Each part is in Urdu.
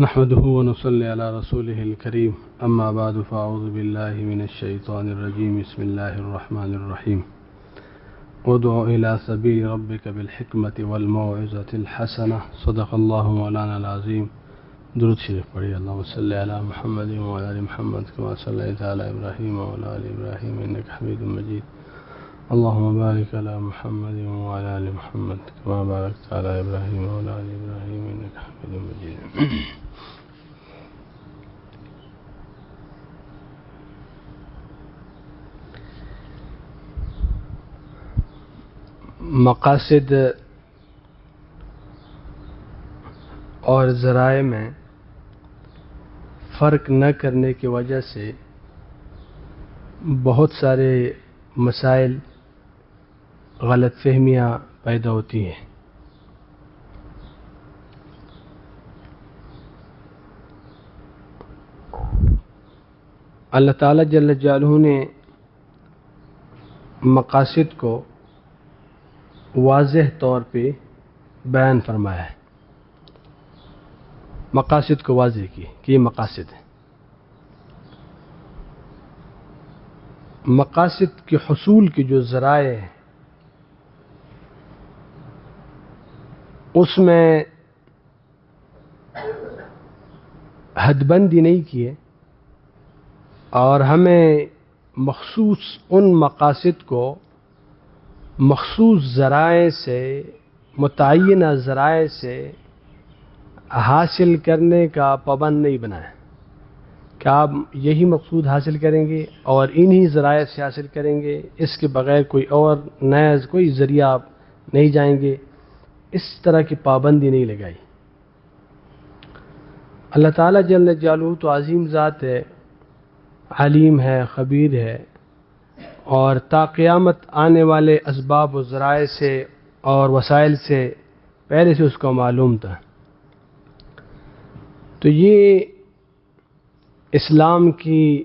نحمده ونصلي على رسوله الكريم أما بعد فأعوذ بالله من الشيطان الرجيم بسم الله الرحمن الرحيم ادع إلى سبيل ربك بالحكمة والموعظة الحسنة صدق الله مولانا العظيم. درود شریف پڑھیے. اللهم صل على محمد وعلى آل محمد كما صليت على إبراهيم وعلى آل إبراهيم إنك حميد مجيد. اللهم بارك على محمد وعلى آل محمد كما باركت على إبراهيم وعلى آل إبراهيم إنك حميد مجيد. مقاصد اور ذرائع میں فرق نہ کرنے کی وجہ سے بہت سارے مسائل غلط فہمیاں پیدا ہوتی ہیں. اللہ تعالیٰ جل جلالہ نے مقاصد کو واضح طور پہ بیان فرمایا ہے. مقاصد کو واضح کی کہ یہ مقاصد ہے. مقاصد کے حصول کے جو ذرائع ہیں اس میں حد بندی نہیں کی ہے اور ہمیں مخصوص ان مقاصد کو مخصوص ذرائع سے متعینہ ذرائع سے حاصل کرنے کا پابند نہیں بنایا کہ آپ یہی مقصود حاصل کریں گے اور انہی ذرائع سے حاصل کریں گے، اس کے بغیر کوئی اور نیا کوئی ذریعہ آپ نہیں جائیں گے. اس طرح کی پابندی نہیں لگائی. اللہ تعالیٰ جل جلالہ تو عظیم ذات ہے، علیم ہے، خبیر ہے، اور تا قیامت آنے والے اسباب و ذرائع سے اور وسائل سے پہلے سے اس کو معلوم تھا. تو یہ اسلام کی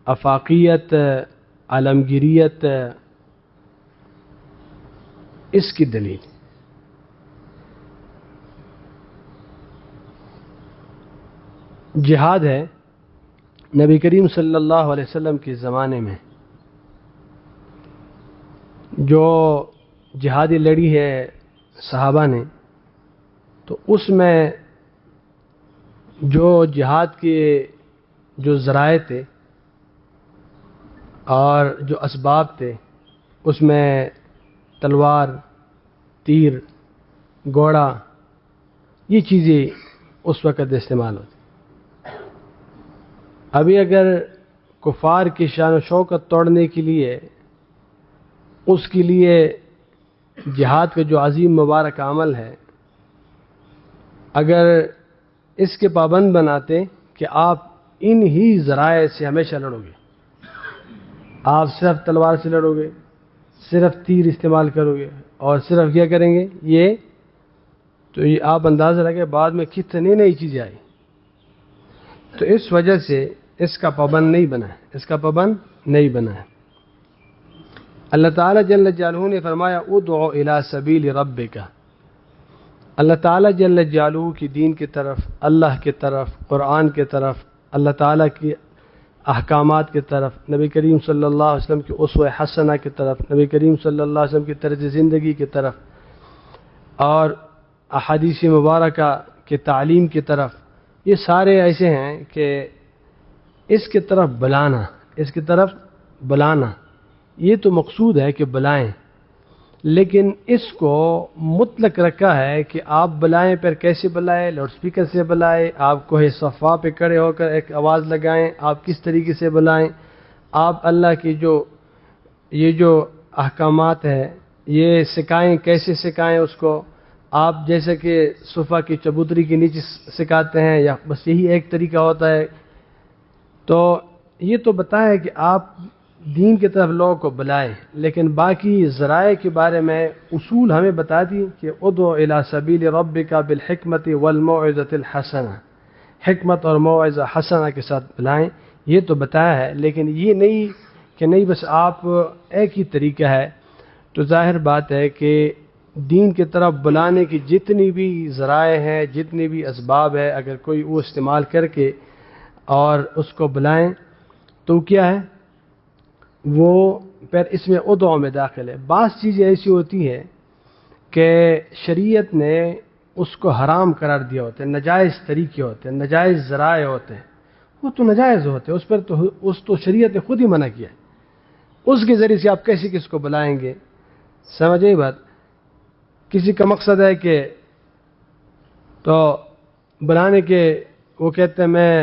آفاقیت، عالمگیریت، اس کی دلیل. جہاد ہے. نبی کریم صلی اللہ علیہ وسلم کے زمانے میں جو جہادی لڑی ہے صحابہ نے، تو اس میں جو جہاد کے جو ذرائع تھے اور جو اسباب تھے اس میں تلوار، تیر، گھوڑا، یہ چیزیں اس وقت استعمال ہوتی. ابھی اگر کفار کی شان و شوکت توڑنے کے لیے اس کے لیے جہاد کا جو عظیم مبارک عمل ہے، اگر اس کے پابند بناتے کہ آپ ان ہی ذرائع سے ہمیشہ لڑو گے، آپ صرف تلوار سے لڑو گے، صرف تیر استعمال کرو گے اور صرف کیا کریں گے یہ، تو یہ آپ اندازہ لگے بعد میں کتنی نئی چیزیں آئی. تو اس وجہ سے اس کا پابند نہیں بنا ہے، اس کا پابند نہیں بنا ہے. اللہ تعالیٰ جل جلالہ نے فرمایا ادع الی سبیل ربک. اللہ تعالیٰ جل جلالہ کی دین کی طرف، اللہ کی طرف، قرآن کی طرف، اللہ تعالیٰ کی احکامات کی طرف، نبی کریم صلی اللہ علیہ وسلم کی اسوہ حسنہ کی طرف، نبی کریم صلی اللہ علیہ وسلم کی طرز زندگی کی طرف اور احادیث مبارکہ کی تعلیم کی طرف، یہ سارے ایسے ہیں کہ اس کی طرف بلانا، اس کی طرف بلانا، یہ تو مقصود ہے کہ بلائیں، لیکن اس کو مطلق رکھا ہے کہ آپ بلائیں. پر کیسے بلائیں؟ لاؤڈ سپیکر سے بلائیں، آپ کو صفا پہ کھڑے ہو کر ایک آواز لگائیں، آپ کس طریقے سے بلائیں، آپ اللہ کی یہ جو احکامات ہیں یہ سکھائیں، کیسے سکھائیں اس کو. آپ جیسے کہ صفا کی چبوتری کے نیچے سکھاتے ہیں یا بس یہی ایک طریقہ ہوتا ہے. تو یہ تو بتائیں کہ آپ دین کی طرف لوگوں کو بلائیں، لیکن باقی ذرائع کے بارے میں اصول ہمیں بتا دی کہ ادع الی سبیل ربک بالحکمت والموعظۃ الحسنہ، حکمت اور موعظہ حسنہ کے ساتھ بلائیں، یہ تو بتایا ہے. لیکن یہ نہیں کہ نہیں بس آپ ایک ہی طریقہ ہے. تو ظاہر بات ہے کہ دین کی طرف بلانے کی جتنی بھی ذرائع ہیں، جتنی بھی اسباب ہے، اگر کوئی وہ استعمال کر کے اور اس کو بلائیں تو کیا ہے وہ پھر اس میں ادعو میں داخل ہے۔ بعض چیزیں ایسی ہوتی ہیں کہ شریعت نے اس کو حرام قرار دیا ہوتا ہے، ناجائز طریقے ہوتے ہیں، ناجائز ذرائع ہوتے ہیں، وہ تو ناجائز ہوتے ہیں، اس پر تو شریعت نے خود ہی منع کیا ہے۔ اس کے ذریعے سے آپ کیسے کس کو بلائیں گے؟ سمجھے بات؟ کسی کا مقصد ہے کہ تو بلانے کے وہ کہتے ہیں میں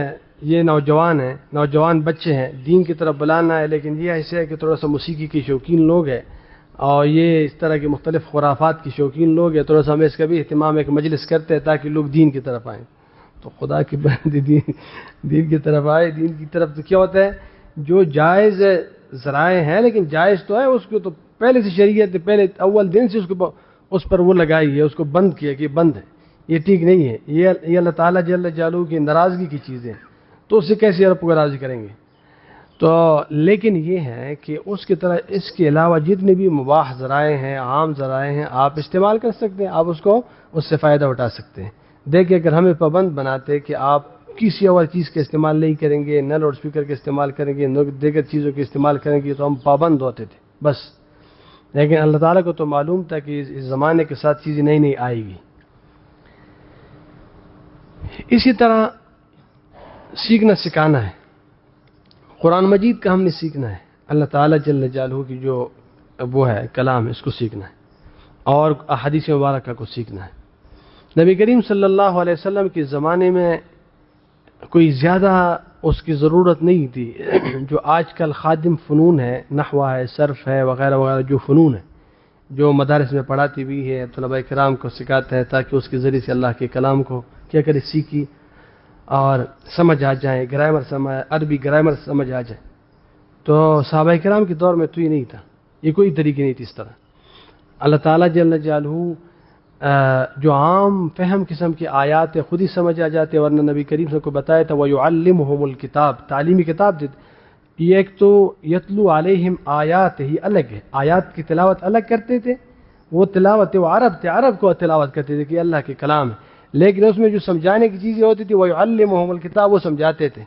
یہ نوجوان بچے ہیں، دین کی طرف بلانا ہے، لیکن یہ ایسے ہے کہ تھوڑا سا موسیقی کے شوقین لوگ ہیں اور یہ اس طرح کے مختلف خرافات کی شوقین لوگ ہیں، تھوڑا سا ہمیں اس کا بھی اہتمام ایک مجلس کرتے ہیں تاکہ لوگ دین کی طرف آئیں۔ تو خدا کی بندی دین کی طرف آئے، دین کی طرف تو کیا ہوتا ہے جو جائز ذرائع ہیں، لیکن جائز تو ہے، اس کو تو پہلے سے شریعت پہلے اول دن سے اس پر وہ لگائی ہے، اس کو بند کیا کہ یہ بند ہے، یہ ٹھیک نہیں ہے، یہ اللہ تعالیٰ جل جلالہ کی ناراضگی کی چیزیں، تو اس سے کیسے رب کو راضی کریں گے؟ تو لیکن یہ ہے کہ اس کی طرح اس کے علاوہ جتنے بھی مباح ذرائع ہیں، عام ذرائع ہیں، آپ استعمال کر سکتے ہیں، آپ اس سے فائدہ اٹھا سکتے ہیں۔ دیکھیں اگر ہمیں پابند بناتے کہ آپ کسی اور چیز کا استعمال نہیں کریں گے، نہ لاؤڈ اسپیکر کا استعمال کریں گے، نہ دیگر چیزوں کا استعمال کریں گے، تو ہم پابند ہوتے تھے بس۔ لیکن اللہ تعالیٰ کو تو معلوم تھا کہ اس زمانے کے ساتھ چیزیں نئی نئی آئے گی۔ اسی طرح سیکھنا سکھانا ہے، قرآن مجید کا ہم نے سیکھنا ہے، اللہ تعالیٰ جل جلالہ کی جو وہ ہے کلام ہے اس کو سیکھنا ہے، اور احادیث مبارکہ کو سیکھنا ہے۔ نبی کریم صلی اللہ علیہ وسلم کے زمانے میں کوئی زیادہ اس کی ضرورت نہیں تھی، جو آج کل خادم فنون ہے، نحو ہے، صرف ہے، وغیرہ وغیرہ جو فنون ہے، جو مدارس میں پڑھاتی بھی ہے، طلباء کرام کو سکھاتا ہے تاکہ اس کے ذریعے سے اللہ کے کلام کو کیا کرے سیکھی اور سمجھ آ جائے، عربی گرامر سمجھ آ جائے۔ تو صحابہ کرام کے دور میں تو یہ نہیں تھا، یہ کوئی طریقے نہیں تھی اس طرح۔ اللہ تعالیٰ جل جلالہ جو عام فہم قسم کی آیات ہے خود ہی سمجھ آ جاتے، ورنہ نبی کریم صلی اللہ علیہ وسلم کو بتایا تھا وَيُعَلِّمُهُمُ الْكِتَابِ، تعلیمی کتاب دیتے۔ یہ ایک تو یتلو علیہم آیات ہی الگ ہے، آیات کی تلاوت الگ کرتے تھے، وہ تلاوت وہ عرب تھے، عرب کو تلاوت کرتے تھے کہ اللہ کے کلام ہے، لیکن اس میں جو سمجھانے کی چیزیں ہوتی تھی وَيُعَلِّمُهُمُ الْكِتَابِ، وہ سمجھاتے تھے،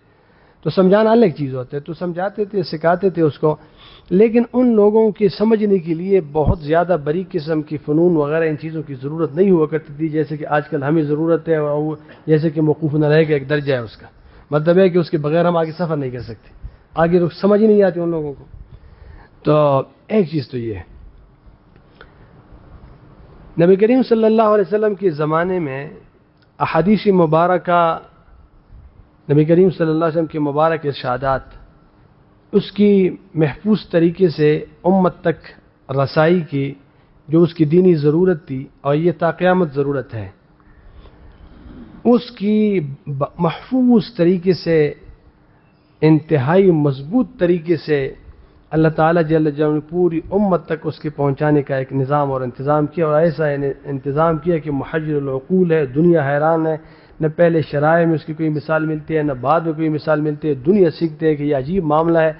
تو سمجھانا الگ چیز ہوتا ہے، تو سمجھاتے تھے، سکھاتے تھے اس کو، لیکن ان لوگوں کے سمجھنے کے لیے بہت زیادہ بریک قسم کی فنون وغیرہ ان چیزوں کی ضرورت نہیں ہوا کرتی تھی، جیسے کہ آج کل ہمیں ضرورت ہے، اور جیسے کہ موقوف نہ رہے گا ایک درجہ ہے اس کا، مطلب ہے کہ اس کے بغیر ہم آگے سفر نہیں کر سکتے، آگے لوگ سمجھ ہی نہیں آتی ان لوگوں کو۔ تو ایک چیز تو یہ ہے، نبی کریم صلی اللہ علیہ وسلم کے زمانے میں احادیث مبارکہ، نبی کریم صلی اللہ علیہ وسلم کے مبارک ارشادات، اس کی محفوظ طریقے سے امت تک رسائی کی جو اس کی دینی ضرورت تھی اور یہ تا قیامت ضرورت ہے، اس کی محفوظ طریقے سے، انتہائی مضبوط طریقے سے اللہ تعالیٰ جل جلالہ نے پوری امت تک اس کے پہنچانے کا ایک نظام اور انتظام کیا، اور ایسا انتظام کیا کہ محجر العقول ہے، دنیا حیران ہے، نہ پہلے شرائع میں اس کی کوئی مثال ملتی ہے، نہ بعد میں کوئی مثال ملتی ہے، دنیا سیکھتے ہے کہ یہ عجیب معاملہ ہے۔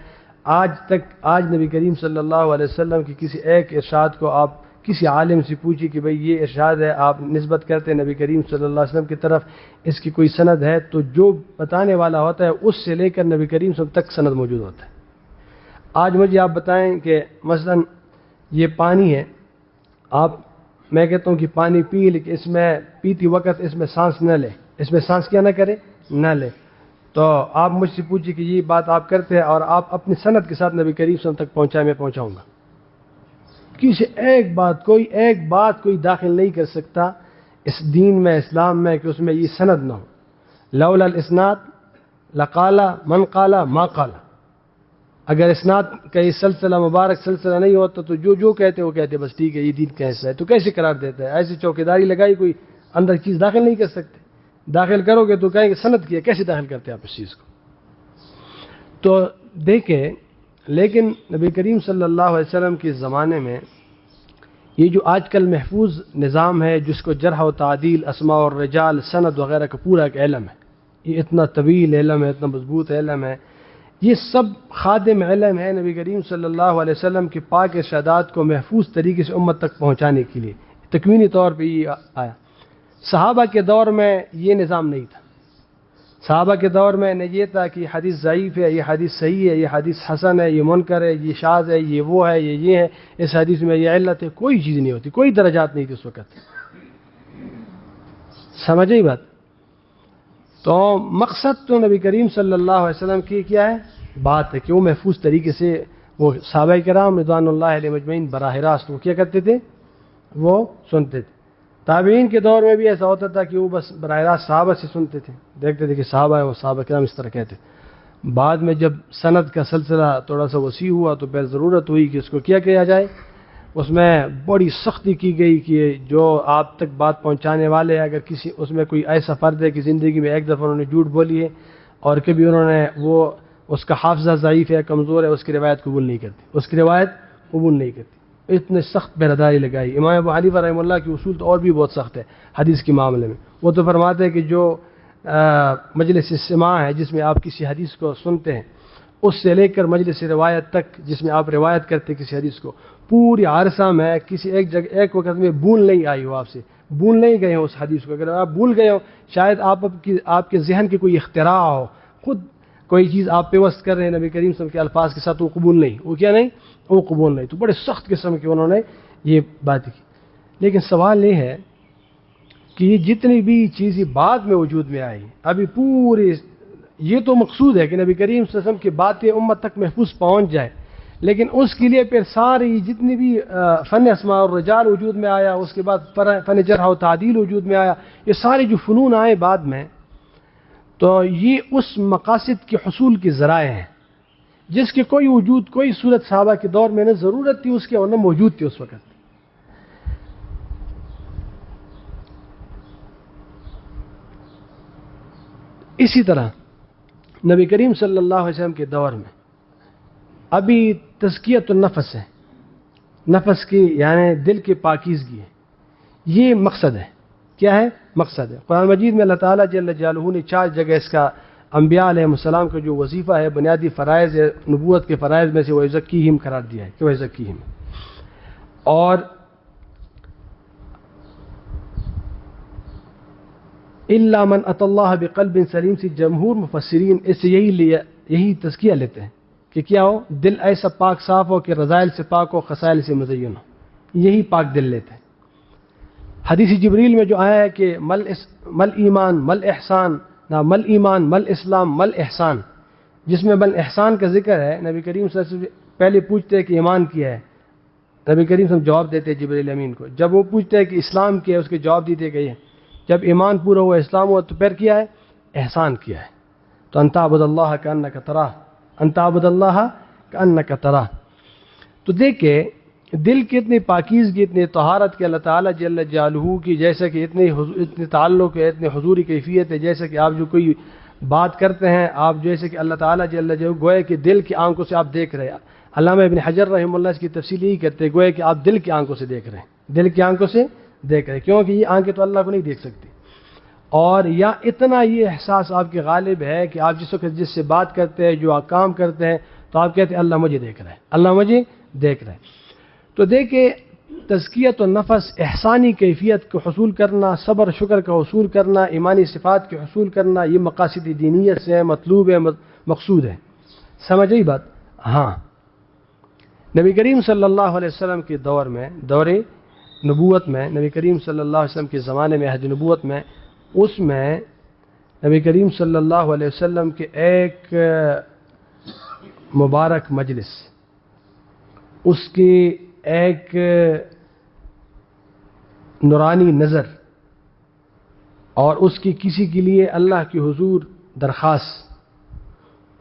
آج نبی کریم صلی اللہ علیہ وسلم کی کسی ایک ارشاد کو آپ کسی عالم سے پوچھیں کہ بھئی یہ ارشاد ہے، آپ نسبت کرتے ہیں نبی کریم صلی اللہ علیہ وسلم کی طرف، اس کی کوئی سند ہے، تو جو بتانے والا ہوتا ہے اس سے لے کر نبی کریم صلی اللہ علیہ وسلم تک سند موجود ہوتا ہے۔ آج مجھے آپ بتائیں کہ مثلا یہ پانی ہے، میں کہتا ہوں کہ پانی پی، لیکن اس میں پیتی وقت اس میں سانس نہ لے، اس میں سانس کیا نہ کرے، نہ لے، تو آپ مجھ سے پوچھیں کہ یہ بات آپ کرتے ہیں اور آپ اپنی سند کے ساتھ نبی کریم صلی اللہ علیہ وسلم تک پہنچائیں، میں پہنچاؤں گا۔ کسی ایک بات کوئی داخل نہیں کر سکتا اس دین میں، اسلام میں، کہ اس میں یہ سند نہ ہو۔ لولا الاسناد لقال من قال ما قال، اگر اسناد کا یہ سلسلہ مبارک سلسلہ نہیں ہوتا تو جو کہتے وہ کہتے بس ٹھیک ہے یہ دین کیسا ہے، تو کیسے قرار دیتا ہے؟ ایسی چوکیداری لگائی، کوئی اندر چیز داخل نہیں کر سکتے، داخل کرو گے تو کہیں گے سند کیا، کیسے داخل کرتے آپ اس چیز کو؟ تو دیکھیں، لیکن نبی کریم صلی اللہ علیہ وسلم کے زمانے میں یہ جو آج کل محفوظ نظام ہے، جس کو جرح و تعدیل، اسماء اور رجال، سند وغیرہ کا پورا ایک علم ہے، یہ اتنا طویل علم ہے، اتنا مضبوط علم ہے، یہ سب خادم علم ہے نبی کریم صلی اللہ علیہ وسلم کے پاک ارشادات کو محفوظ طریقے سے امت تک پہنچانے کے لیے، تکوینی طور پہ یہ آیا. صحابہ کے دور میں یہ نظام نہیں تھا. صحابہ کے دور میں نہ یہ تھا کہ یہ حدیث ضعیف ہے، یہ حدیث صحیح ہے، یہ حدیث حسن ہے، یہ منکر ہے، یہ شاذ ہے، یہ وہ ہے، یہ ہے، اس حدیث میں یہ علت ہے. کوئی چیز نہیں ہوتی، کوئی درجات نہیں تھی اس وقت. سمجھے بات؟ تو مقصد تو نبی کریم صلی اللہ علیہ وسلم کی کیا ہے؟ بات ہے کہ وہ محفوظ طریقے سے وہ صحابہ کرام رضوان اللہ علیہ مجمعین براہ راست وہ کیا کرتے تھے؟ وہ سنتے تھے. تابعین کے دور میں بھی ایسا ہوتا تھا کہ وہ بس براہ راست صحابہ سے سنتے تھے، دیکھتے تھے کہ صحابہ ہے، وہ صحابہ کرام اس طرح کہتے. بعد میں جب سند کا سلسلہ تھوڑا سا وسیع ہوا تو پھر ضرورت ہوئی کہ اس کو کیا کیا جائے. اس میں بڑی سختی کی گئی کہ جو آپ تک بات پہنچانے والے اگر کسی اس میں کوئی ایسا فرد ہے کہ زندگی میں ایک دفعہ انہوں نے جھوٹ بولی ہے اور کبھی انہوں نے وہ اس کا حافظہ ضعیف ہے، کمزور ہے، اس کی روایت قبول نہیں کرتی، اس کی روایت قبول نہیں کرتی. اتنے سخت پہراداری لگائی. امام ابو حنیفہ رحمہ اللہ کی اصول تو اور بھی بہت سخت ہے حدیث کے معاملے میں. وہ تو فرماتے ہیں کہ جو مجلس سماع ہے جس میں آپ کسی حدیث کو سنتے ہیں، اس سے لے کر مجلس روایت تک جس میں آپ روایت کرتے ہیں کسی حدیث کو، پوری عرصہ میں کسی ایک جگہ ایک وقت میں بھول نہیں آئی ہو، آپ سے بھول نہیں گئے ہو اس حدیث کو. اگر آپ بھول گئے ہو، شاید آپ کے ذہن کی کوئی اختراع ہو، خود کوئی چیز آپ پیوست کر رہے ہیں نبی کریم صلی اللہ علیہ وسلم کے الفاظ کے ساتھ، وہ قبول نہیں، وہ کیا نہیں، وہ قبول نہیں. تو بڑے سخت قسم کے انہوں نے یہ بات کی. لیکن سوال یہ ہے کہ یہ جتنی بھی چیزیں بعد میں وجود میں آئی، ابھی پوری یہ تو مقصود ہے کہ نبی کریم صلی اللہ علیہ وسلم کی باتیں امت تک محفوظ پہنچ جائے، لیکن اس کے لیے پھر ساری جتنی بھی فن اسماء اور رجال وجود میں آیا، اس کے بعد فن جرح و تعدیل وجود میں آیا، یہ سارے جو فنون آئے بعد میں، تو یہ اس مقاصد کے حصول کے ذرائع ہیں جس کے کوئی وجود کوئی صورت صحابہ کے دور میں نہ ضرورت تھی اس کے ورنہ موجود تھی اس وقت. اسی طرح نبی کریم صلی اللہ علیہ وسلم کے دور میں ابھی تزکیۃ النفس ہے، نفس کی یعنی دل کی پاکیزگی ہے. یہ مقصد ہے. کیا ہے؟ مقصد ہے. قرآن مجید میں اللہ تعالیٰ جل جلالہ نے 4 جگہ اس کا انبیاء علیہ السلام کا جو وظیفہ ہے، بنیادی فرائض ہے، نبوت کے فرائض میں سے وَيُزَكِّيهِمْ قرار دیا ہے کہ وَيُزَكِّيهِمْ. اور إِلَّا مَنْ أَتَى اللَّهَ بِقَلْبٍ سلیم سے جمہور مفسرین اس سے یہی تزکیہ لیتے ہیں کہ کیا ہو؟ دل ایسا پاک صاف ہو کہ رذائل سے پاک ہو، خصائل سے مزین ہو. یہی پاک دل لیتے ہیں. حدیث جبریل میں جو آیا ہے کہ مل ایمان مل احسان، نہ مل ایمان مل اسلام مل احسان، جس میں مل احسان کا ذکر ہے. نبی کریم صلی اللہ علیہ وسلم پہلے پوچھتے ہیں کہ ایمان کیا ہے، نبی کریم صلی اللہ علیہ وسلم جواب دیتے ہیں جبریل امین کو. جب وہ پوچھتے ہیں کہ اسلام کیا ہے، اس کے جواب دیتے گئے. جب ایمان پورا ہوا، اسلام ہوا، تو پھر کیا ہے؟ احسان کیا ہے. تو ان تعبد اللہ کأنک تراہ، ان تعبد اللہ کأنک تراہ. تو دیکھیں دل کی اتنی پاکیزگی، اتنی طہارت کے اللہ تعالیٰ جل جلالہ کی جیسا کہ اتنے تعلق ہے، اتنے حضوری کیفیت ہے. جیسے کہ آپ جو کوئی بات کرتے ہیں، آپ جیسے کہ اللہ تعالیٰ جل جلالہ گویا کہ دل کی آنکھوں سے آپ دیکھ رہے ہیں. علامہ ابن حجر رحمہ اللہ اس کی تفصیل یہی کرتے ہیں، گویا کہ آپ دل کی آنکھوں سے دیکھ رہے ہیں، دل کی آنکھوں سے دیکھ رہے ہیں، کیونکہ یہ آنکھیں تو اللہ کو نہیں دیکھ سکتی. اور یا اتنا یہ احساس آپ کے غالب ہے کہ آپ جس وقت جس سے بات کرتے ہیں، جو کام کرتے ہیں، تو آپ کہتے ہیں اللہ مجھے دیکھ رہا ہے، اللہ مجھے دیکھ رہا ہے. تو دیکھیں تزکیۃ النفس احسانی کیفیت کو حصول کرنا، صبر شکر کا حصول کرنا، ایمانی صفات کے حصول کرنا، یہ مقاصد دینیت سے مطلوب ہے، مقصود ہے. سمجھ آئی بات؟ ہاں. نبی کریم صلی اللہ علیہ وسلم کے دور میں، دور نبوت میں، نبی کریم صلی اللہ علیہ وسلم کے زمانے میں، عہد نبوت میں، اس میں نبی کریم صلی اللہ علیہ وسلم کے ایک مبارک مجلس، اس کی ایک نورانی نظر اور اس کی کسی کے لیے اللہ کی حضور درخواست،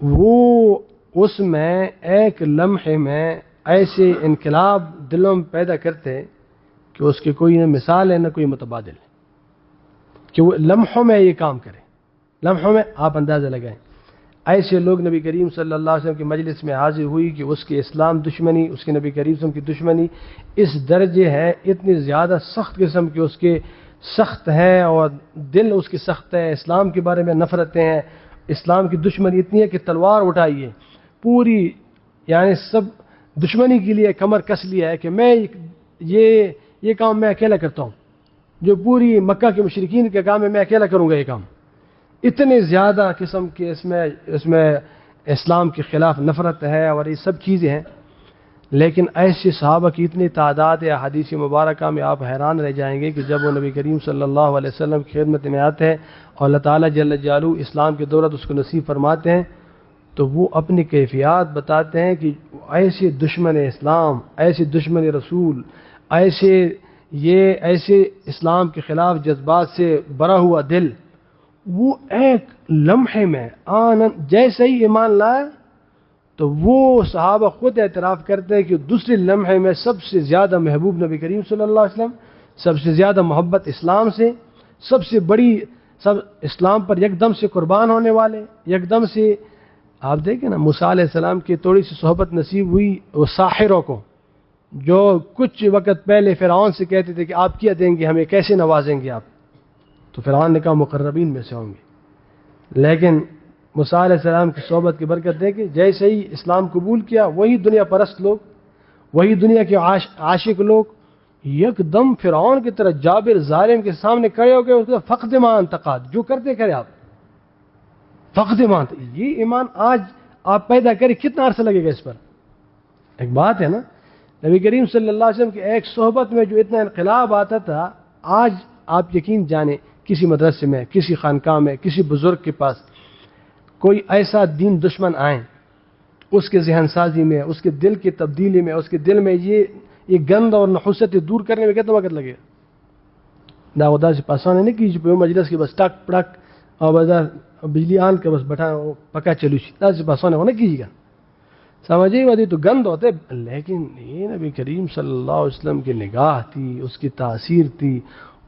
وہ اس میں ایک لمحے میں ایسے انقلاب دلوں میں پیدا کرتے کہ اس کی کوئی نہ مثال ہے نہ کوئی متبادل ہے، کہ وہ لمحوں میں یہ کام کرے. لمحوں میں آپ اندازہ لگائیں. ایسے لوگ نبی کریم صلی اللہ علیہ وسلم کی مجلس میں حاضر ہوئی کہ اس کے اسلام دشمنی، اس کے نبی کریم صلی اللہ علیہ وسلم کی دشمنی اس درجے ہے، اتنی زیادہ سخت قسم کی اس کے سخت ہے اور دل اس کی سخت ہے، اسلام کے بارے میں نفرتیں ہیں، اسلام کی دشمنی اتنی ہے کہ تلوار اٹھائی ہے پوری، یعنی سب دشمنی کے لیے کمر کس لیا ہے کہ میں یہ کام میں اکیلا کرتا ہوں، جو پوری مکہ کے مشرکین کے کام ہے میں اکیلا کروں گا یہ کام. اتنے زیادہ قسم کے اس میں اسلام کے خلاف نفرت ہے اور یہ سب چیزیں ہیں. لیکن ایسے صحابہ کی اتنی تعداد ہے حدیث مبارکہ میں آپ حیران رہ جائیں گے کہ جب وہ نبی کریم صلی اللہ علیہ وسلم کی خدمت میں آتے ہیں اور اللہ تعالیٰ جل جلالہ اسلام کی دولت اس کو نصیب فرماتے ہیں تو وہ اپنی کیفیات بتاتے ہیں کہ ایسے دشمن اسلام، ایسے دشمن رسول، ایسے اسلام کے خلاف جذبات سے بھرا ہوا دل، وہ ایک لمحے میں جیسے ہی ایمان لائے تو وہ صحابہ خود اعتراف کرتے ہیں کہ دوسرے لمحے میں سب سے زیادہ محبوب نبی کریم صلی اللہ علیہ وسلم، سب سے زیادہ محبت اسلام سے، سب اسلام پر یکدم سے قربان ہونے والے، یکدم سے. آپ دیکھیں نا موسیٰ علیہ السلام کی تھوڑی سی صحبت نصیب ہوئی وہ ساحروں کو، جو کچھ وقت پہلے فرعون سے کہتے تھے کہ آپ کیا دیں گے ہمیں، کیسے نوازیں گے آپ، تو فرعون نے کہا مقربین میں سے ہوں گے. لیکن موسیٰ علیہ السلام کی صحبت کی برکت دیکھیں، جیسے ہی اسلام قبول کیا وہی دنیا پرست لوگ، وہی دنیا کے عاشق لوگ یکدم فرعون کی طرح جابر ظالم کے سامنے کھڑے ہو گئے، اس کو فقد ما انتقاد، جو کرتے کرے آپ فقد ما. یہ ایمان آج آپ پیدا کریں کتنا عرصہ لگے گا اس پر؟ ایک بات ہے نا، نبی کریم صلی اللہ علیہ وسلم کی ایک صحبت میں جو اتنا انقلاب آتا تھا، آج آپ یقین جانیں کسی مدرسے میں، کسی خانقاہ میں، کسی بزرگ کے پاس کوئی ایسا دین دشمن آئے، اس کے ذہن سازی میں، اس کے دل کی تبدیلی میں، اس کے دل میں یہ گند اور نحوست دور کرنے میں کتنا وقت لگے گا؟ داودا سے پاسانے نہیں کیجیے پہ مجلس کی بس ٹک پڑک اور بازار بجلی آن کے بس بٹھا پکا چلو دا سے پاسانے ہونا کیجیے گا، سمجھے گا تو گند ہوتے. لیکن یہ نبی کریم صلی اللہ علیہ وسلم کی نگاہ تھی، اس کی تاثیر تھی،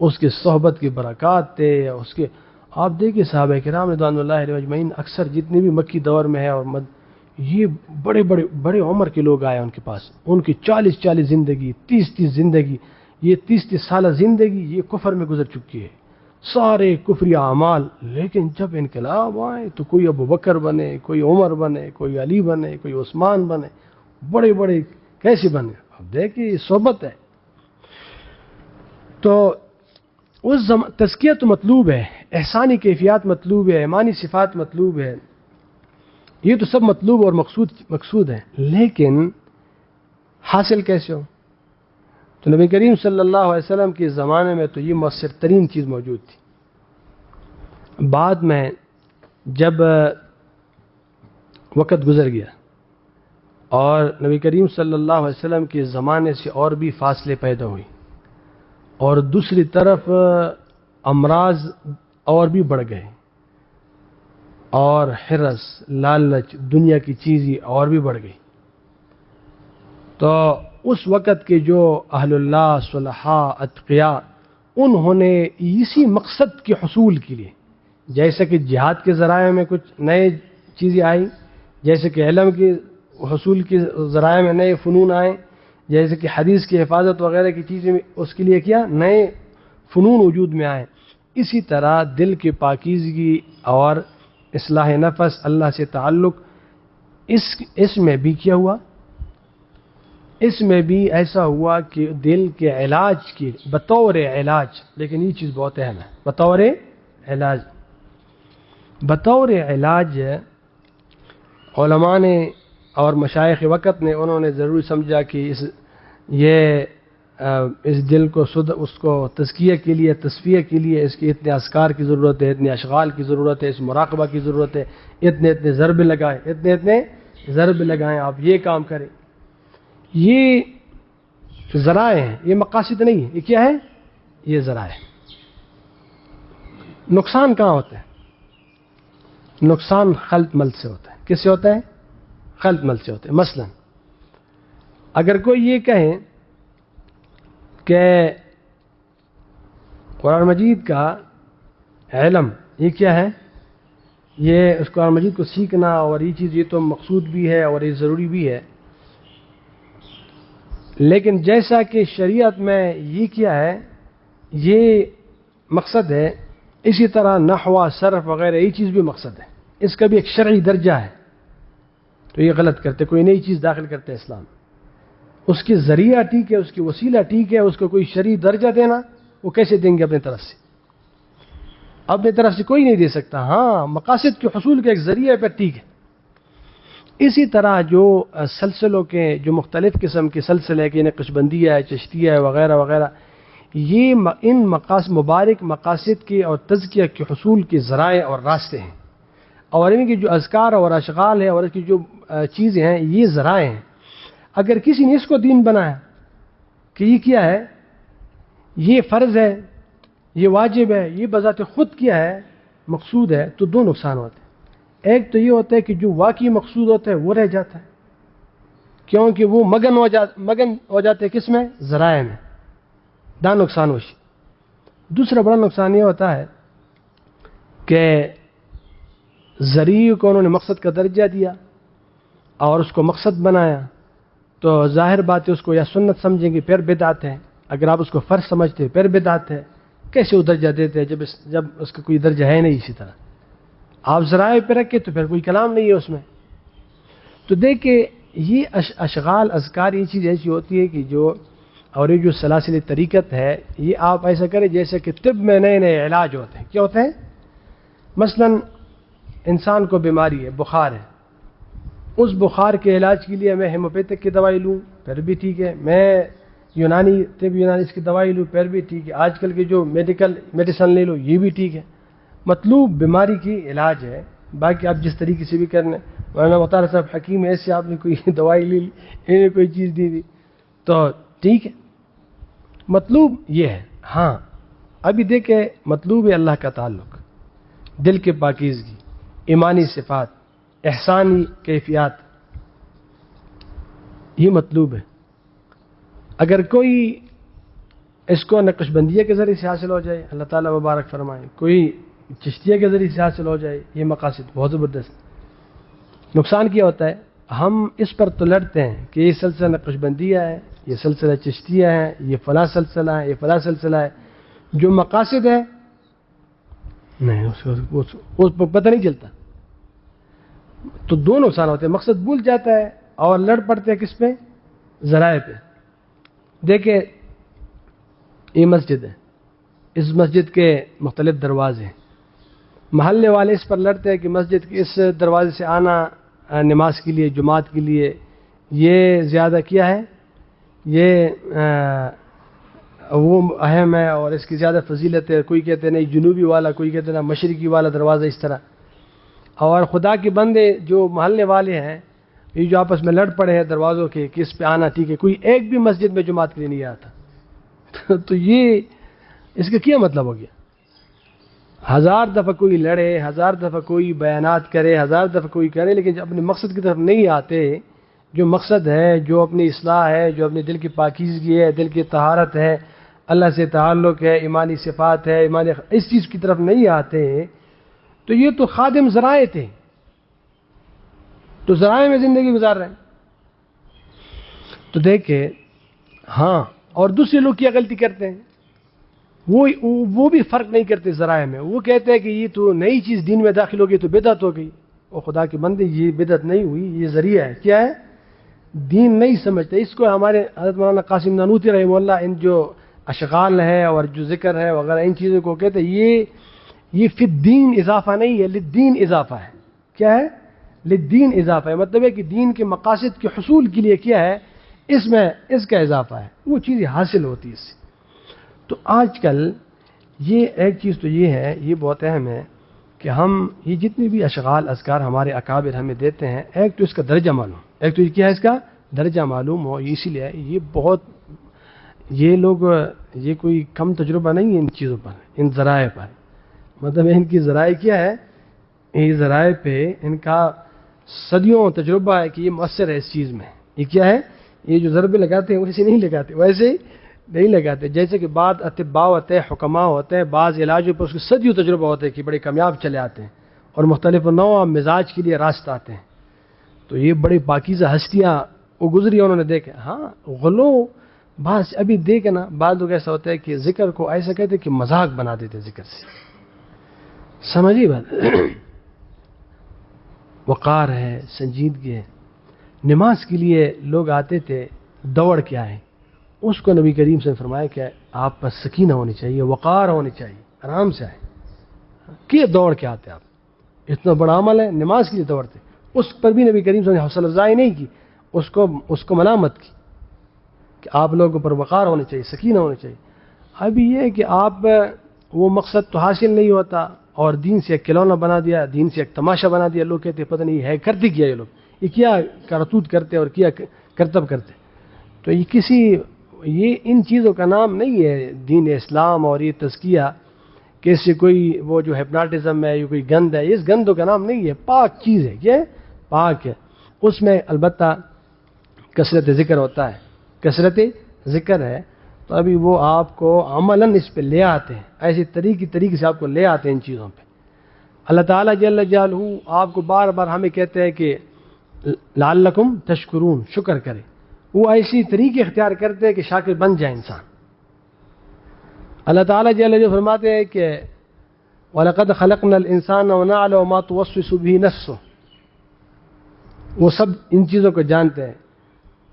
اس کے صحبت کی برکات تھے، اس کے آپ دیکھیں صحابہ کرام رضوان اللہ علیہ اجمعین اکثر جتنے بھی مکی دور میں ہے اور یہ بڑے عمر کے لوگ آئے ان کے پاس، ان کی 40 زندگی، 30 زندگی، یہ 30 سالہ زندگی یہ کفر میں گزر چکی ہے، سارے کفری اعمال. لیکن جب انقلاب آئے تو کوئی ابو بکر بنے، کوئی عمر بنے، کوئی علی بنے، کوئی عثمان بنے، بڑے کیسے بنے. اب دیکھیں یہ صحبت ہے. تو اس تزکیہ تو مطلوب ہے، احسانی کیفیات مطلوب ہے، ایمانی صفات مطلوب ہے، یہ تو سب مطلوب اور مقصود ہیں. لیکن حاصل کیسے ہو؟ تو نبی کریم صلی اللہ علیہ وسلم کے زمانے میں تو یہ مؤثر ترین چیز موجود تھی. بعد میں جب وقت گزر گیا اور نبی کریم صلی اللہ علیہ وسلم کے زمانے سے اور بھی فاصلے پیدا ہوئی اور دوسری طرف امراض اور بھی بڑھ گئے اور حرص، لالچ، دنیا کی چیزیں اور بھی بڑھ گئی، تو اس وقت کے جو اہل اللہ صلحاء اتقیاء انہوں نے اسی مقصد کے حصول کے لیے، جیسے کہ جہاد کے ذرائع میں کچھ نئے چیزیں آئیں، جیسے کہ علم کے حصول کے ذرائع میں نئے فنون آئیں، جیسے کہ حدیث کی حفاظت وغیرہ کی چیزیں اس کے لیے کیا نئے فنون وجود میں آئیں، اسی طرح دل کی پاکیزگی اور اصلاح نفس، اللہ سے تعلق، اس میں بھی کیا ہوا؟ اس میں بھی ایسا ہوا کہ دل کے علاج کی بطور علاج، لیکن یہ چیز بہت اہم ہے، بطور علاج علماء نے اور مشائخ وقت نے انہوں نے ضروری سمجھا کہ اس دل کو اس کو تزکیہ کے لیے، تصفیہ کے لیے اس کے اتنے اذکار کی ضرورت ہے، اتنے اشغال کی ضرورت ہے، اس مراقبہ کی ضرورت ہے، اتنے ضرب لگائیں، آپ یہ کام کریں. یہ ذرائع ہیں، یہ مقاصد نہیں ہے. یہ کیا ہے؟ یہ ذرائع. نقصان کہاں ہوتا ہے؟ نقصان خلط مل سے ہوتا ہے. کس سے ہوتا ہے؟ خلط مل سے ہوتا ہے. مثلا اگر کوئی یہ کہیں کہ قرآن مجید کا علم یہ کیا ہے، یہ اس قرآن مجید کو سیکھنا اور یہ چیز یہ تو مقصود بھی ہے اور یہ ضروری بھی ہے، لیکن جیسا کہ شریعت میں یہ کیا ہے، یہ مقصد ہے، اسی طرح نحو، صرف وغیرہ یہ چیز بھی مقصد ہے، اس کا بھی ایک شرعی درجہ ہے، تو یہ غلط کرتے، کوئی نئی چیز داخل کرتے اسلام. اس کی ذریعہ ٹھیک ہے، اس کی وسیلہ ٹھیک ہے، اس کو کوئی شرعی درجہ دینا وہ کیسے دیں گے؟ اپنے طرف سے، اپنے طرف سے کوئی نہیں دے سکتا. ہاں مقاصد کے حصول کے ایک ذریعہ پر ٹھیک ہے. اسی طرح جو سلسلوں کے جو مختلف قسم کے سلسلے کے نقشبندیہ ہے، چشتیہ ہے، وغیرہ وغیرہ، یہ ان مبارک مقاصد کے اور تزکیہ کے حصول کے ذرائع اور راستے ہیں، اور ان کی جو اذکار اور اشغال ہے اور اس کی جو چیزیں ہیں یہ ذرائع ہیں. اگر کسی نے اس کو دین بنایا کہ یہ کیا ہے، یہ فرض ہے، یہ واجب ہے، یہ بذات خود کیا ہے، مقصود ہے، تو دو نقصان ہوتے ہیں. ایک تو یہ ہوتا ہے کہ جو واقعی مقصود ہوتا ہے وہ رہ جاتا ہے، کیونکہ وہ مگن ہو جاتے ہیں کس میں؟ ذرائع میں. دا نقصان ہوشی. دوسرا بڑا نقصان یہ ہوتا ہے کہ ذریعے کو انہوں نے مقصد کا درجہ دیا اور اس کو مقصد بنایا، تو ظاہر بات ہے اس کو یا سنت سمجھیں گے پھر بدعت ہے. اگر آپ اس کو فرض سمجھتے ہیں پھر بدعت ہے. کیسے وہ درجہ دیتے ہیں جب اس کا کوئی درجہ ہے نہیں؟ اسی طرح آپ ذرائع پہ رکھے تو پھر کوئی کلام نہیں ہے اس میں. تو دیکھیں یہ اشغال اذکار یہ چیز ایسی ہوتی ہے کہ اور یہ جو سلاسل طریقت ہے یہ آپ ایسا کریں جیسے کہ طب میں نئے نئے علاج ہوتے ہیں. کیا ہوتے ہیں؟ مثلا انسان کو بیماری ہے، بخار ہے، اس بخار کے علاج کے لیے میں ہیموپیتھک کی دوائی لوں پھر بھی ٹھیک ہے، میں یونانی اس کی دوائی لوں پھر بھی ٹھیک ہے، آج کل کی جو میڈیسن لے لو یہ بھی ٹھیک ہے. مطلوب بیماری کی علاج ہے، باقی آپ جس طریقے سے بھی کرنے. مولانا مختار صاحب حکیم ایسے آپ نے کوئی دوائی لی، انہیں کوئی چیز دی تو ٹھیک ہے، مطلوب یہ ہے. ہاں ابھی دیکھیں مطلوب ہے اللہ کا تعلق، دل کے پاکیزگی، ایمانی صفات، احسانی کیفیات، یہ مطلوب ہے. اگر کوئی اس کو نقش بندیہ کے ذریعے سے حاصل ہو جائے اللہ تعالیٰ مبارک فرمائے، کوئی چشتیہ کے ذریعے سے حاصل ہو جائے، یہ مقاصد بہت زبردست. نقصان کیا ہوتا ہے؟ ہم اس پر تو لڑتے ہیں کہ یہ سلسلہ نقش بندیہ ہے، یہ سلسلہ چشتیہ ہے، یہ فلاں سلسلہ ہے، یہ فلاں سلسلہ ہے. جو مقاصد ہے نہیں اس پر پتہ نہیں چلتا. تو دو نقصان ہوتے ہیں، مقصد بھول جاتا ہے اور لڑ پڑتے ہیں کس پہ؟ ذرائع پہ. دیکھیں یہ مسجد ہے، اس مسجد کے مختلف دروازے ہیں، محلے والے اس پر لڑتے ہیں کہ مسجد کے اس دروازے سے آنا نماز کے لیے، جماعت کے لیے یہ زیادہ کیا ہے، یہ وہ اہم ہے اور اس کی زیادہ فضیلت ہے. کوئی کہتے ہیں نہیں جنوبی والا، کوئی کہتے ہیں مشرقی والا دروازہ، اس طرح. اور خدا کے بندے جو محلے والے ہیں یہ جو آپس میں لڑ پڑے ہیں دروازوں کے کہ اس پہ آنا ٹھیک ہے، کوئی ایک بھی مسجد میں جماعت کے لیے نہیں آتا. تو یہ اس کا کیا مطلب ہو گیا؟ 1000 دفعہ کوئی لڑے، 1000 دفعہ کوئی بیانات کرے، 1000 دفعہ کوئی کرے، لیکن جب اپنے مقصد کی طرف نہیں آتے، جو مقصد ہے، جو اپنی اصلاح ہے، جو اپنے دل کی پاکیزگی ہے، دل کی طہارت ہے، اللہ سے تعلق ہے، ایمانی صفات ہے، اس چیز کی طرف نہیں آتے، تو یہ تو خادم ذرائع تھے، تو ذرائع میں زندگی گزار رہے ہیں. تو دیکھیں ہاں، اور دوسرے لوگ کیا غلطی کرتے ہیں، وہ بھی فرق نہیں کرتے ذرائع میں. وہ کہتے ہیں کہ یہ تو نئی چیز دین میں داخل ہو گئی تو بدعت ہو گئی. اور خدا کے بندے یہ بدعت نہیں ہوئی، یہ ذریعہ ہے. کیا ہے؟ دین نہیں سمجھتے اس کو. ہمارے حضرت مولانا قاسم نانوتوی رحمہ اللہ ان جو اشغال ہے اور جو ذکر ہے وغیرہ ان چیزوں کو کہتے ہیں یہ فی الدین اضافہ نہیں ہے، للدین اضافہ ہے. کیا ہے؟ للدین اضافہ ہے. مطلب ہے کہ دین کے مقاصد کے حصول کے لیے کیا ہے، اس میں اس کا اضافہ ہے، وہ چیزیں حاصل ہوتی ہے اس سے. تو آج کل یہ ایک چیز تو یہ ہے، یہ بہت اہم ہے کہ ہم یہ جتنی بھی اشغال اذکار ہمارے اکابر ہمیں دیتے ہیں، ایک تو اس کا درجہ معلوم، ایک تو یہ کیا ہے اس کا درجہ معلوم ہو. اسی لیے یہ لوگ یہ کوئی کم تجربہ نہیں ہے ان چیزوں پر، ان ذرائع پر. مطلب ان کی ذرائع کیا ہے، یہ ذرائع پہ ان کا صدیوں تجربہ ہے کہ یہ مؤثر ہے اس چیز میں. یہ کیا ہے، یہ جو ضربے لگاتے ہیں ویسے نہیں لگاتے، ویسے نہیں لگاتے. جیسے کہ بعض اطباء ہوتے ہیں، حکماء ہوتے ہیں، بعض علاجوں پر اس کے صدیوں تجربہ ہوتے ہیں کہ بڑے کامیاب چلے آتے ہیں اور مختلف نوع مزاج کے لیے راست آتے ہیں. تو یہ بڑی پاکیزہ ہستیاں وہ گزری انہوں نے دیکھا. ہاں غلو بعض ابھی دیکھے نا، بعض لوگ ایسا ہوتا ہے کہ ذکر کو ایسا کہتے کہ مذاق بنا دیتے ذکر سے. سمجھیے بات، وقار ہے، سنجیدگی ہے. نماز کے لیے لوگ آتے تھے دوڑ کیا ہے، اس کو نبی کریم سے فرمایا کہ آپ پر سکینہ ہونی چاہیے، وقار ہونی چاہیے، آرام سے آئے کہ دوڑ کے آتے آپ، اتنا بڑا عمل ہے، نماز کے لیے دوڑتے، اس پر بھی نبی کریم صلی اللہ علیہ وسلم نے حوصلہ افزائی نہیں کی، اس کو ملامت کی کہ آپ لوگوں پر وقار ہونے چاہیے، سکینہ ہونا چاہیے۔ اب یہ ہے کہ آپ وہ مقصد تو حاصل نہیں ہوتا اور دین سے ایک کھلونا بنا دیا، دین سے ایک تماشا بنا دیا، لوگ کہتے پتہ نہیں ہے کرتے کیا یہ لوگ، یہ کیا کرتوت کرتے اور کیا کرتب کرتے، تو یہ ان چیزوں کا نام نہیں ہے دین اسلام اور یہ تزکیہ کہ اس سے کوئی وہ جو ہپناٹزم ہے، یہ کوئی گند ہے، اس گندوں کا نام نہیں ہے، پاک چیز ہے، یہ پاک ہے، اس میں البتہ کثرت ذکر ہوتا ہے، کثرت ذکر ہے، تو ابھی وہ آپ کو عملاً اس پہ لے آتے ہیں، ایسے طریقے سے آپ کو لے آتے ہیں ان چیزوں پہ۔ اللہ تعالیٰ جل جلالہ آپ کو بار بار ہمیں کہتے ہیں کہ لعلکم تشکرون، شکر کرے، وہ ایسی طریقے اختیار کرتے ہیں کہ شاکر بن جائے انسان۔ اللہ تعالیٰ جل جلالہ فرماتے ہیں کہ وَلَقَدْ خَلَقْنَا الْإِنسَانَ وَنَعْلَمُ مَا تُوَسْوِسُ بِهِ نَفْسُهُ، وہ سب ان چیزوں کو جانتے ہیں،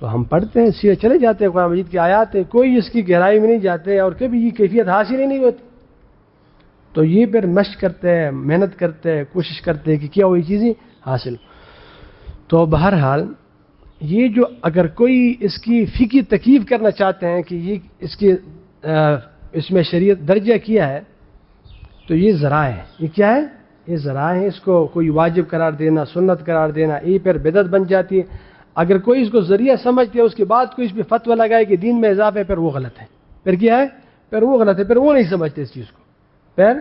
تو ہم پڑھتے ہیں، سیدھے چلے جاتے ہیں، قرآن مجید کی آیات ہیں، کوئی اس کی گہرائی میں نہیں جاتے اور کبھی یہ کیفیت حاصل ہی نہیں ہوتی، تو یہ پھر مشق کرتے ہیں، محنت کرتے ہیں، کوشش کرتے ہیں کہ کیا وہی چیزیں حاصل۔ تو بہرحال یہ جو اگر کوئی اس کی فقہی تکییف کرنا چاہتے ہیں کہ یہ اس میں شریعت درجہ کیا ہے، تو یہ ذرائع ہے، یہ کیا ہے، یہ ذرائع ہیں، اس کو کوئی واجب قرار دینا، سنت قرار دینا، یہ پھر بدعت بن جاتی ہے۔ اگر کوئی اس کو ذریعہ سمجھتے ہے، اس کے بعد کوئی اس پہ فتویٰ لگائے کہ دین میں اضافہ ہے، پھر وہ غلط ہے، پھر کیا ہے، پھر وہ غلط ہے، پھر وہ نہیں سمجھتے اس چیز کو، پھر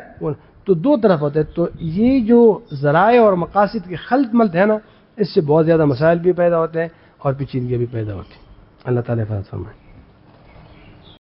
تو دو طرف ہوتے ہیں۔ تو یہ جو ذرائع اور مقاصد کے خلط ملط ہے نا، اس سے بہت زیادہ مسائل بھی پیدا ہوتے ہیں اور پیچیدگیاں بھی پیدا ہوتی ہیں۔ اللہ تعالیٰ حفاظت فرمائے۔